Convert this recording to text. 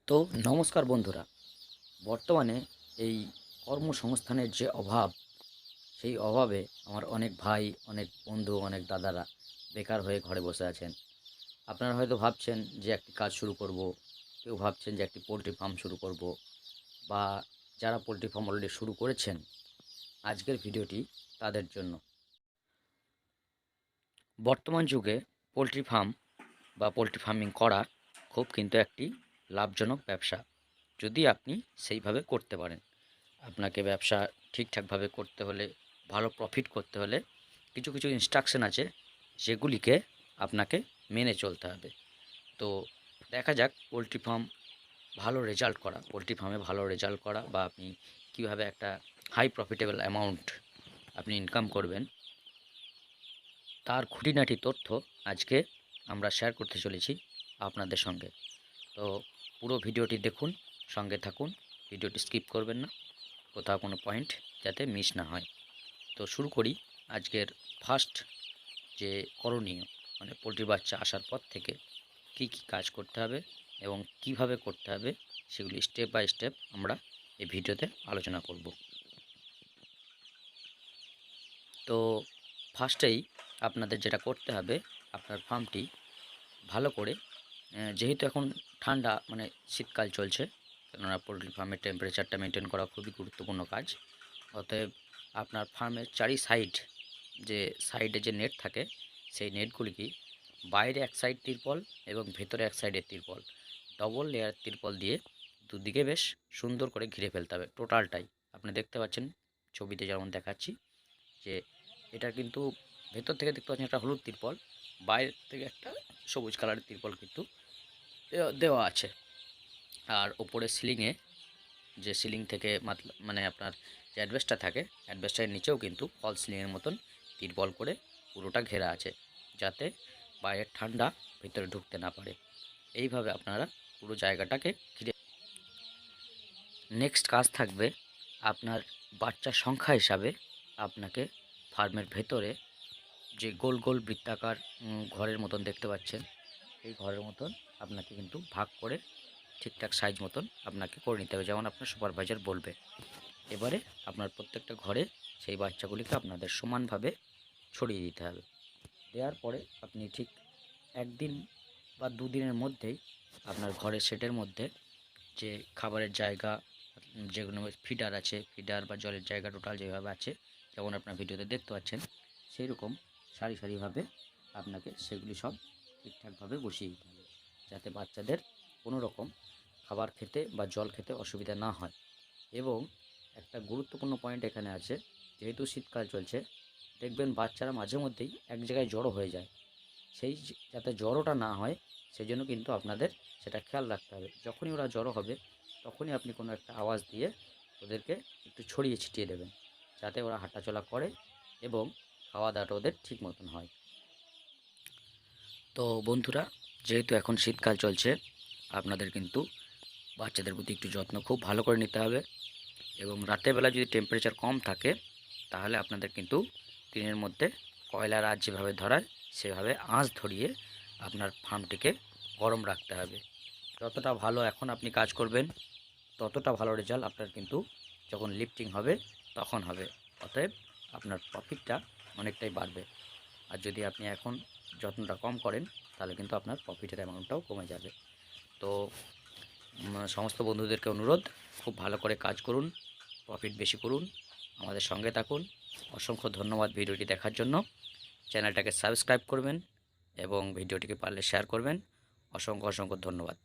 তো নমস্কার বন্ধুরা, বর্তমানে এই কর্মসংস্থানের যে অভাব, সেই অভাবে আমার অনেক ভাই, অনেক বন্ধু, অনেক দাদারা বেকার হয়ে ঘরে বসে আছেন। আপনারা হয়তো ভাবছেন যে একটি কাজ শুরু করব, কেউ ভাবছেন যে একটি পোলট্রি ফার্ম শুরু করব, বা যারা পোলট্রি ফার্ম অলরেডি শুরু করেছেন, আজকের ভিডিওটি তাদের জন্য। বর্তমান যুগে পোলট্রি ফার্ম বা পোলট্রি ফার্মিং করা খুব কিন্তু একটি লাভজনক ব্যবসা, যদি আপনি সেইভাবে করতে পারেন। আপনাকে ব্যবসা ঠিকঠাকভাবে করতে হলে, ভালো প্রফিট করতে হলে কিছু কিছু ইনস্ট্রাকশন আছে, যেগুলিকে আপনাকে মেনে চলতে হবে। তো দেখা যাক পোলট্রি ফার্মে ভালো রেজাল্ট করা বা আপনি কীভাবে একটা হাই প্রফিটেবল অ্যামাউন্ট আপনি ইনকাম করবেন, তার খুঁটিনাটি তথ্য আজকে আমরা শেয়ার করতে চলেছি আপনাদের সঙ্গে। তো পুরো ভিডিওটি দেখুন, সঙ্গে থাকুন, ভিডিওটি স্কিপ করবেন না, কোথাও কোনো পয়েন্ট যাতে মিস না হয়। তো শুরু করি আজকের ফার্স্ট যে করণীয়, মানে পোলট্রি বাচ্চা আসার পর থেকে কি কি কাজ করতে হবে এবং কিভাবে করতে হবে, সেগুলি স্টেপ বাই স্টেপ আমরা এই ভিডিওতে আলোচনা করব। তো ফার্স্টেই আপনাদের যেটা করতে হবে, আপনার ফার্মটি ভালো করে, যেহেতু এখন ঠান্ডা মানে শীতকাল চলছে, কেননা পোলট্রি ফার্মের টেম্পারেচারটা মেনটেন করা খুবই গুরুত্বপূর্ণ কাজ। অতএব আপনার ফার্মের সাইডে যে নেট থাকে, সেই নেটগুলিকে বাইরে এক সাইড তিরপল এবং ভেতরে এক সাইডের তিরপল, ডবল লেয়ার তিরপল দিয়ে দুদিকে বেশ সুন্দর করে ঘিরে ফেলতে হবে টোটালটাই। আপনি দেখতে পাচ্ছেন ছবিতে যেমন দেখাচ্ছি, যে এটা কিন্তু ভেতর থেকে দেখতে পাচ্ছেন একটা হলুদ তিরপল, বাইরে থেকে একটা সবুজ কালারের তিরপল কিন্তু দেওয়া আছে। আর ওপরে সিলিং থেকে মানে আপনার যে অ্যাডভেস্টার থাকে, অ্যাডভেস্টারের নিচেও কিন্তু ফল সিলিংয়ের মতন তিরপল করে পুরোটা ঘেরা আছে, যাতে বাইরের ঠান্ডা ভিতরে ঢুকতে না পারে। এইভাবে আপনারা পুরো জায়গাটাকে ঘিরে। নেক্সট কাজ থাকবে আপনার বাচ্চার সংখ্যা হিসাবে আপনাকে ফার্মের ভেতরে যে গোল গোল বৃত্তাকার ঘরের মতন দেখতে পাচ্ছেন, এই ঘরের মতন আপনাকে কিন্তু ভাগ করে ঠিকঠাক সাইজ মতন আপনাকে করে নিতে হবে, যেমন আপনার সুপারভাইজার বলবে। এবারে আপনার প্রত্যেকটা ঘরে সেই বাচ্চাগুলিকে আপনাদের সমানভাবে ছড়িয়ে দিতে হবে। দেওয়ার পরে আপনি ঠিক একদিন বা দুদিনের মধ্যেই আপনার ঘরের সেটের মধ্যে যে খাবারের জায়গা, যেগুলো ফিডার আছে, ফিডার বা জলের জায়গা টোটাল যেভাবে আছে, যেমন আপনার ভিডিওতে দেখতে পাচ্ছেন, সেই রকম সারি সারিভাবে আপনাকে সেগুলি সব ঠিকঠাকভাবে বসিয়ে দিতে হবে, যাতে বাচ্চাদের কোনো রকম খাবার খেতে বা জল খেতে অসুবিধা না হয়। এবং একটা গুরুত্বপূর্ণ পয়েন্ট এখানে আছে, যেহেতু শীতকাল চলছে, দেখবেন বাচ্চারা মাঝে মধ্যেই এক জায়গায় জড়ো হয়ে যায়। যাতে জড়োটা না হয়, সেজন্য কিন্তু আপনাদের সেটা খেয়াল রাখতে হবে। যখনই ওরা জড়ো হবে, তখনই আপনি কোনো একটা আওয়াজ দিয়ে ওদেরকে একটু ছড়িয়ে ছিটিয়ে দেবেন, যাতে ওরা হাঁটাচলা করে এবং খাওয়া দাওয়াটা ওদের ঠিক মতন হয়। তো বন্ধুরা, যেহেতু এখন শীতকাল চলছে, আপনাদের কিন্তু বাচ্চাদের প্রতি একটু যত্ন খুব ভালো করে নিতে হবে। এবং রাতের বেলা যদি টেম্পারেচার কম থাকে, তাহলে আপনাদের কিন্তু দিনের মধ্যে কয়লার আঁচ যেভাবে ধরায়, সেভাবে আঁচ ধরিয়ে আপনার ফার্মটিকে গরম রাখতে হবে। যতটা ভালো এখন আপনি কাজ করবেন, ততটা ভালো রেজাল্ট আপনার কিন্তু যখন লিফটিং হবে তখন হবে। অতএব আপনার প্রফিটটা অনেকটাই বাড়বে। আর যদি আপনি এখন যত্নটা কম করেন, তাহলে কিন্তু আপনার প্রফিটের অ্যামাউন্টটাও কমে যাবে। তো সমস্ত বন্ধুদেরকে অনুরোধ, খুব ভালো করে কাজ করুন, প্রফিট বেশি করুন, আমাদের সঙ্গে থাকুন। অসংখ্য ধন্যবাদ ভিডিওটি দেখার জন্য। চ্যানেলটাকে সাবস্ক্রাইব করবেন এবং ভিডিওটিকে পারলে শেয়ার করবেন। অসংখ্য ধন্যবাদ।